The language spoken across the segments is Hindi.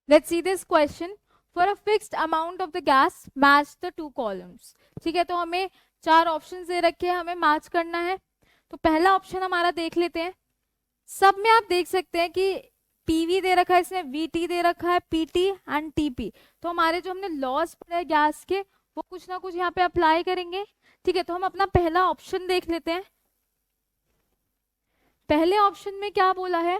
Let's see this question. For a fixed amount of the gas, match the two columns. ठीक है, तो हमें चार ऑप्शंस दे रखे हैं, हमें मैच करना है. तो पहला ऑप्शन हमारा देख लेते हैं. सब में आप देख सकते हैं कि पीवी दे रखा है, इसमें वीटी दे रखा है, पीटी एंड टीपी. तो हमारे जो हमने लॉस पढ़े गैस के वो कुछ ना कुछ यहाँ पे अप्लाई करेंगे. ठीक है, तो हम अपना पहला ऑप्शन देख लेते हैं. पहले ऑप्शन में क्या बोला है,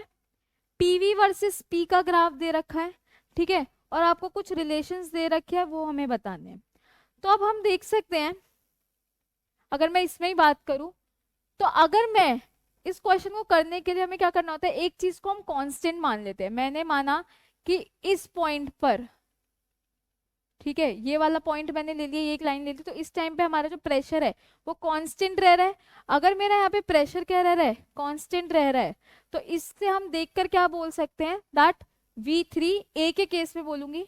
पीवी वर्सेस पी का ग्राफ दे रखा है. ठीक है, और आपको कुछ रिलेशंस दे रखे हैं वो हमें बताने हैं. तो अब हम देख सकते हैं, अगर मैं इसमें ही बात करूं, तो अगर मैं इस क्वेश्चन को करने के लिए हमें क्या करना होता है, एक चीज को हम कांस्टेंट मान लेते हैं. मैंने माना कि इस पॉइंट पर, ठीक है, ये वाला पॉइंट मैंने ले लिया, ये एक लाइन ले ली, तो इस टाइम पे हमारा जो प्रेशर है वो कांस्टेंट रह रहा है. अगर मेरा यहाँ पे प्रेशर क्या रह रहा है, कांस्टेंट रह रहा है, तो इससे हम देखकर क्या बोल सकते हैं, दैट V3 A के केस में बोलूंगी.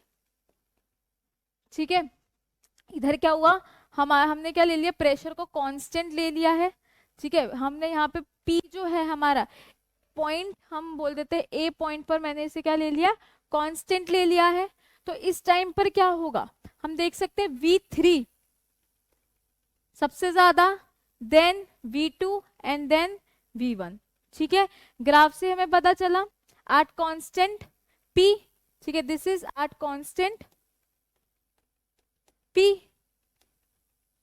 ठीक है, इधर क्या हुआ, हमने क्या ले लिया, प्रेशर को कांस्टेंट ले लिया है. ठीक है, हमने यहाँ पे P जो है हमारा पॉइंट, हम बोल देते हैं A पॉइंट पर मैंने इसे क्या ले लिया, कांस्टेंट ले लिया है. तो इस टाइम पर क्या होगा, हम देख सकते हैं V3 सबसे ज्यादा, then V2 and then V1. ठीक है, ग्राफ से हमें पता चला एट कांस्टेंट P. ठीक है, this is at constant P.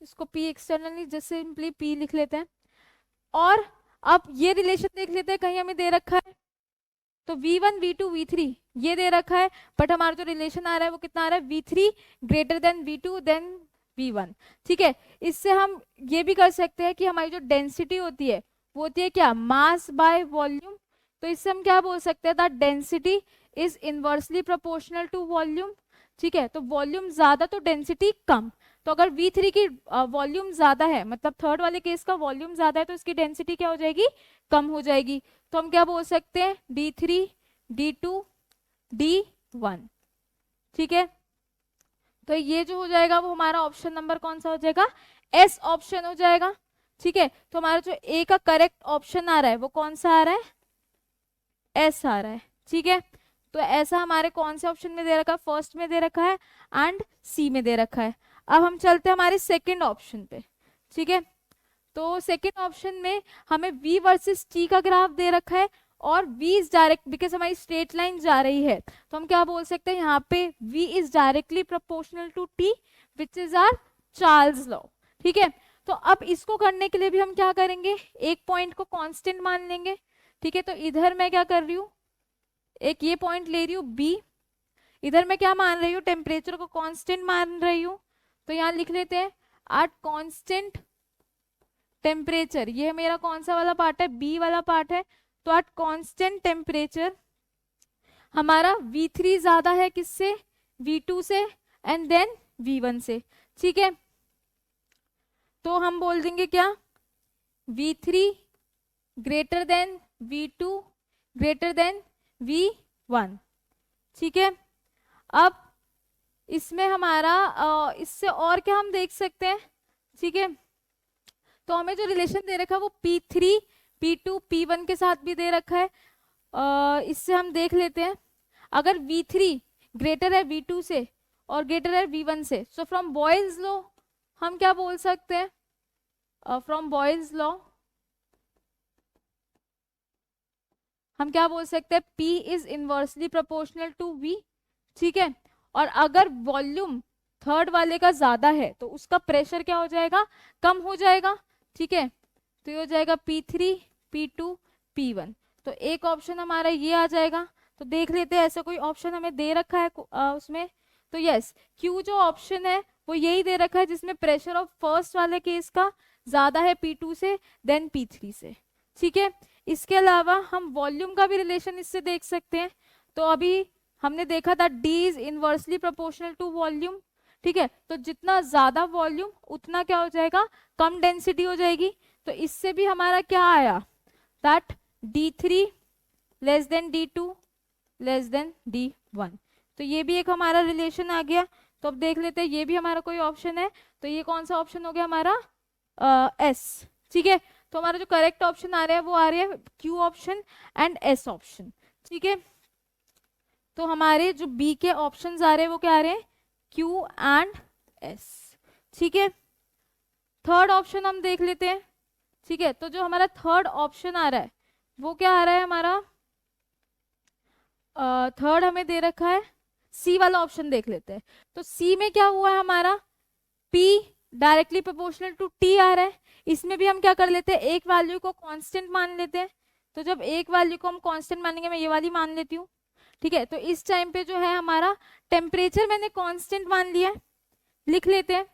इसको P एक्सटर्नली जैसे सिंपली P लिख लेते हैं. और अब ये रिलेशन देख लेते हैं, कहीं हमें दे रखा है तो V1 V2 V3 ये दे रखा है, बट हमारा जो रिलेशन आ रहा है वो कितना आ रहा है, V3 greater than V2 then V1. ठीक है, इससे हम ये भी कर सकते हैं कि हमारी जो डेंसिटी होती है वो होती है क्या, मास बाय वॉल्यूम. तो इससे हम क्या बोल सकते हैं, that density is inversely proportional to volume. ठीक है, तो वॉल्यूम ज्यादा तो डेंसिटी कम. तो अगर V3 की वॉल्यूम ज्यादा है, मतलब थर्ड वाले केस का वॉल्यूम ज्यादा है, तो इसकी डेंसिटी क्या हो जाएगी, कम हो जाएगी. तो हम क्या बोल सकते हैं, D3 D2 D1. ठीक है, तो ये जो हो जाएगा वो हमारा ऑप्शन नंबर कौन सा हो जाएगा, एस ऑप्शन हो जाएगा. ठीक है, तो हमारा जो ए का करेक्ट ऑप्शन आ रहा है वो कौन सा आ रहा है, एस आ रहा है. ठीक है, तो ऐसा हमारे कौन से ऑप्शन में दे रखा है, फर्स्ट में दे रखा है एंड सी में दे रखा है. अब हम चलते हैं हमारे सेकंड ऑप्शन पे. ठीक है, तो सेकंड ऑप्शन में हमें V वर्सेस T का ग्राफ दे रखा है, और V इज डायरेक्ट, बिकॉज हमारी स्ट्रेट लाइन जा रही है, तो हम क्या बोल सकते हैं, यहाँ पे V is directly proportional to T which is our Charles law. ठीक है, तो अब इसको करने के लिए भी हम क्या करेंगे, एक पॉइंट को कांस्टेंट मान लेंगे. ठीक है, तो इधर मैं क्या कर रही हूँ, एक ये पॉइंट ले रही हूँ B, इधर मैं क्या मान रही हूँ, टेम्परेचर को कांस्टेंट मान रही हूँ. तो यहाँ लिख लेते हैं एट कांस्टेंट टेम्परेचर, ये मेरा कौन सा वाला पार्ट है, बी वाला पार्ट है. तो एट कांस्टेंट टेम्परेचर हमारा V3 ज्यादा है किससे, V2 से एंड देन V1 से. ठीक है, तो हम बोल देंगे क्या, V3 greater than V2 greater than V1. ठीक है, अब इसमें हमारा इससे और क्या हम देख सकते हैं. ठीक है, तो हमें जो रिलेशन दे रखा है वो P3 P2 P1 के साथ भी दे रखा है. इससे हम देख लेते हैं, अगर V3 ग्रेटर है V2 से और ग्रेटर है V1 से, सो फ्रॉम बॉयल्स लॉ हम क्या बोल सकते हैं, फ्रॉम बॉयल्स लॉ हम क्या बोल सकते हैं, P is inversely proportional to V. ठीक है, और अगर वॉल्यूम थर्ड वाले का ज्यादा है तो उसका प्रेशर क्या हो जाएगा, कम हो जाएगा. ठीक है, तो ये हो जाएगा P3 P2 P1. तो एक ऑप्शन हमारा ये आ जाएगा. तो देख लेते हैं ऐसा कोई ऑप्शन हमें दे रखा है उसमें. तो यस, Q जो ऑप्शन है वो यही दे रखा है जिसमें प्रेशर ऑफ फर्स्ट वाले केस का ज्यादा है P2 से देन P3 से. ठीक है, इसके अलावा हम वॉल्यूम का भी रिलेशन इससे देख सकते हैं. तो अभी हमने देखा था D is inversely proportional to volume. ठीक है, तो जितना ज्यादा वॉल्यूम उतना क्या हो जाएगा, कम डेंसिटी हो जाएगी. तो इससे भी हमारा क्या आया, that D3 less than D2 less than D1. तो ये भी एक हमारा रिलेशन आ गया. तो अब देख लेते हैं ये भी हमारा कोई ऑप्शन है. तो ये कौन सा ऑप्शन हो गया हमारा, S. ठीक है, तो हमारा जो करेक्ट ऑप्शन आ रहा है वो आ रहा है Q option and S option. ठीक है, तो हमारे जो बी के ऑप्शंस आ रहे हैं वो क्या आ रहे हैं, क्यू एंड एस। ठीक है, थर्ड ऑप्शन हम देख लेते हैं। ठीक है, तो जो हमारा थर्ड ऑप्शन आ रहा है वो क्या आ रहा है हमारा, थर्ड हमें दे रखा है, सी वाला ऑप्शन देख लेते हैं। तो सी में क्या हुआ है हमारा, P directly proportional to T आ रहा है। इसमें भी हम क्या कर लेते हैं, एक वैल्यू को कांस्टेंट मान लेते हैं। तो जब एक वैल्यू को हम कांस्टेंट मानेंगे, मैं ये वाली मान लेती हूँ। ठीक है, तो इस टाइम पे जो है हमारा टेम्परेचर मैंने कांस्टेंट मान लिया है, लिख लेते हैं।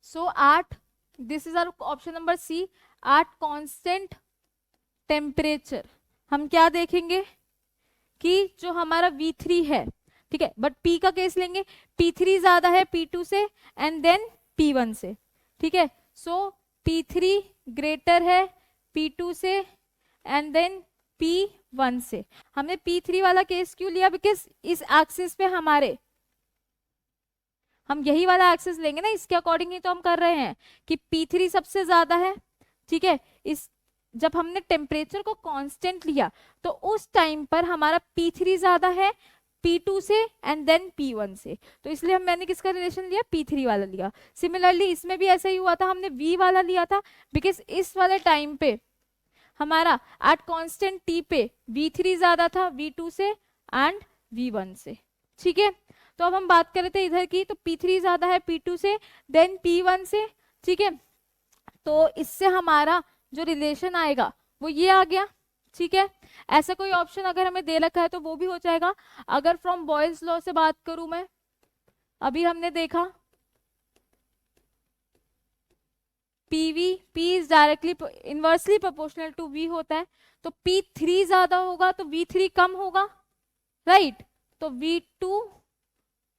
So at, this is our option number C, at constant temperature हम क्या देखेंगे कि जो हमारा V3 है, ठीक है, बट P का केस लेंगे, P3 ज्यादा है P2 से एंड देन P1 से। ठीक है, सो P3 ग्रेटर है P2 से एंड देन P1 से। हमने P3 वाला केस क्यों लिया, बिकॉज इस एक्सिस पे हमारे, हम यही वाला एक्सेस लेंगे ना, इसके अकॉर्डिंग ही तो हम कर रहे हैं कि P3 सबसे ज्यादा है। ठीक है, इस जब हमने टेम्परेचर को कांस्टेंट लिया तो उस टाइम पर हमारा P3 ज्यादा है P2 से एंड देन P1 से, तो इसलिए मैंने किसका रिलेशन लिया, P3 वाला लिया। सिमिलरली इसमें भी ऐसा ही हुआ था, हमने V वाला लिया था बिकॉज इस वाले टाइम पे हमारा एट कांस्टेंट T पे V3 ज्यादा था V2 से एंड V1 से। ठीक है, तो अब हम बात कर रहे थे इधर की, तो P3 ज्यादा है P2 से देन P1 से। ठीक है, तो इससे हमारा जो रिलेशन आएगा वो ये आ गया। ठीक है, ऐसा कोई ऑप्शन अगर हमें दे रखा है तो वो भी हो जाएगा। अगर फ्रॉम बॉयल्स लॉ से बात करूं मैं, अभी हमने देखा PV, P is directly inversely proportional to V होता है, तो P3 ज्यादा होगा तो V3 कम होगा, राइट। तो V2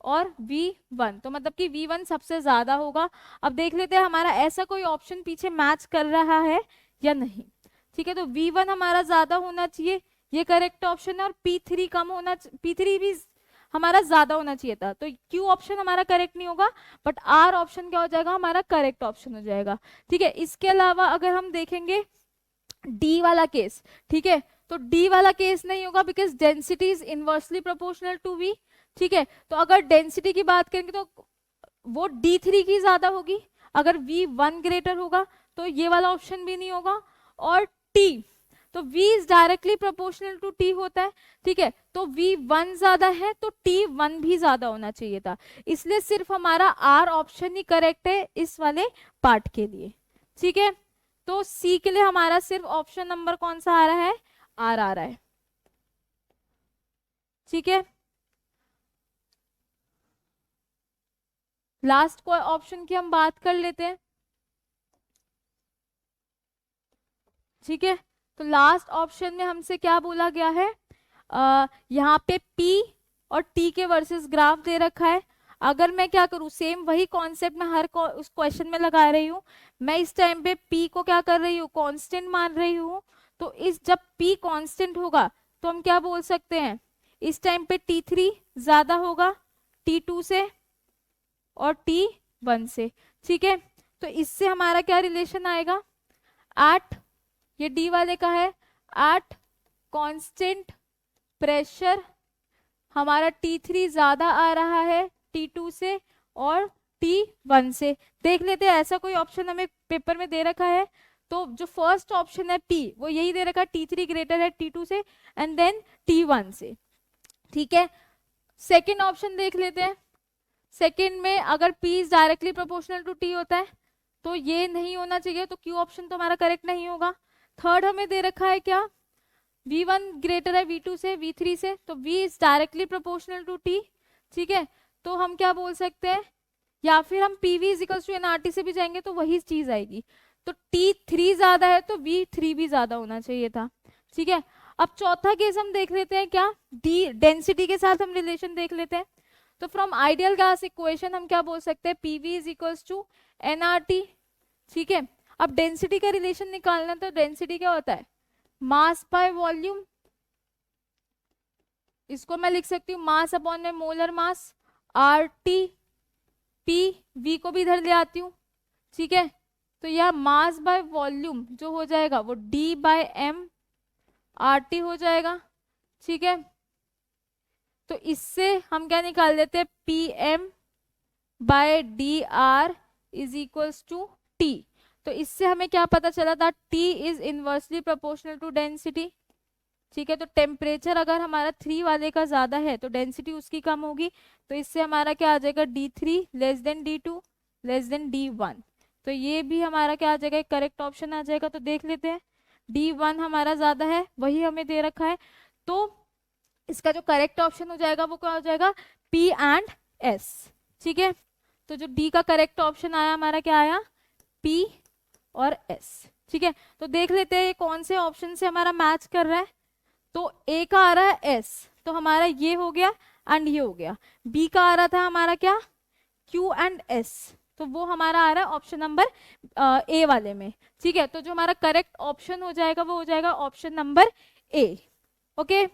और V1, तो मतलब कि V1 सबसे ज्यादा होगा। अब देख लेते हैं हमारा ऐसा कोई ऑप्शन पीछे मैच कर रहा है या नहीं। ठीक है, तो V1 हमारा ज्यादा होना चाहिए, ये करेक्ट ऑप्शन है, और P3 कम होना, P3 भी हमारा ज्यादा होना चाहिए था, तो Q ऑप्शन हमारा करेक्ट नहीं होगा, बट R ऑप्शन क्या हो जाएगा, हमारा करेक्ट ऑप्शन हो जाएगा। ठीक है, इसके अलावा अगर हम देखेंगे D वाला केस, ठीक है, तो D वाला केस नहीं होगा because density is inversely proportional to V। ठीक है, तो अगर डेंसिटी की बात करेंगे तो वो D3 की ज्यादा होगी, अगर V1 ग्रेटर होगा तो ये वाला ऑप्शन भी नहीं होगा। और T, तो V is directly proportional to T होता है। ठीक है, तो V1 ज्यादा है तो T1 भी ज्यादा होना चाहिए था, इसलिए सिर्फ हमारा R ऑप्शन ही करेक्ट है इस वाले पार्ट के लिए। ठीक है, तो C के लिए हमारा सिर्फ ऑप्शन नंबर कौन सा आ रहा है, R आ रहा है। ठीक है, लास्ट कोई ऑप्शन की हम बात कर लेते हैं। ठीक है, तो लास्ट ऑप्शन में हमसे क्या बोला गया है, यहाँ पे P और T के वर्सेस ग्राफ दे रखा है। अगर मैं क्या करूँ, सेम वही कॉन्सेप्ट में हर उस क्वेश्चन में लगा रही हूँ। मैं इस टाइम पे P को क्या कर रही हूँ, कांस्टेंट मान रही हूँ। तो इस जब P कांस्टेंट होगा तो हम क्या बोल सकते हैं, इस टाइम पे T3 ज्यादा होगा T2 से और T1 से। ठीक है, तो इससे हमारा क्या रिलेशन आएगा, एट, ये D वाले का है, एट कांस्टेंट प्रेशर हमारा T3 ज्यादा आ रहा है T2 से और T1 से। देख लेते हैं ऐसा कोई ऑप्शन हमें पेपर में दे रखा है, तो जो फर्स्ट ऑप्शन है P वो यही दे रखा है, T3 ग्रेटर है T2 से एंड देन T1 से। ठीक है, सेकेंड ऑप्शन देख लेते हैं। सेकेंड में अगर P is directly proportional to T होता है तो ये नहीं होना चाहिए, तो Q ऑप्शन तो हमारा करेक्ट नहीं होगा। थर्ड हमें दे रखा है क्या, V1 ग्रेटर है V2 से V3 से, तो V is directly proportional to T। ठीक है, तो हम क्या बोल सकते हैं, या फिर हम PV is equals to NRT से भी जाएंगे तो वही चीज आएगी, तो T3 ज्यादा है तो V3 भी ज्यादा होना चाहिए था। ठीक है, अब चौथा केस हम देख लेते हैं, क्या D डेंसिटी के साथ हम रिलेशन देख लेते हैं। तो फ्रॉम आइडियल गैस इक्वेशन हम क्या बोल सकते हैं, PV is equals to NRT। ठीक है, अब डेंसिटी का रिलेशन निकालना, तो डेंसिटी क्या होता है, मास बाय वॉल्यूम। इसको मैं लिख सकती हूँ मास अपॉन में molar mass, RT। P V को भी इधर ले आती हूँ, ठीक है। तो यह मास बाय वॉल्यूम जो हो जाएगा वो D by M R T हो जाएगा। ठीक है, तो इससे हम क्या निकाल देते हैं, P M by D R is equals to T. तो इससे हमें क्या पता चला था, T is inversely proportional to density. ठीक है, तो टेम्परेचर अगर हमारा 3 वाले का ज्यादा है तो डेंसिटी उसकी कम होगी। तो इससे हमारा क्या आ जाएगा, D3 less than D2 less than D1। तो ये भी हमारा क्या आ जाएगा, करेक्ट ऑप्शन आ जाएगा। तो देख लेते हैं, D1 हमारा ज्यादा है, वही हमें दे रखा है। तो इसका जो करेक्ट ऑप्शन हो जाएगा वो क्या हो जाएगा, P एंड S। ठीक है, तो जो D का करेक्ट ऑप्शन आया हमारा क्या आया, P और S। ठीक है, तो देख लेते हैं ये कौन से ऑप्शन से हमारा मैच कर रहा है। तो A का आ रहा है S, तो हमारा ये हो गया एंड ये हो गया। B का आ रहा था हमारा क्या, Q एंड S, तो वो हमारा आ रहा है ऑप्शन नंबर A वाले में। ठीक है, तो जो हमारा करेक्ट ऑप्शन हो जाएगा वो हो जाएगा ऑप्शन नंबर A। ओके।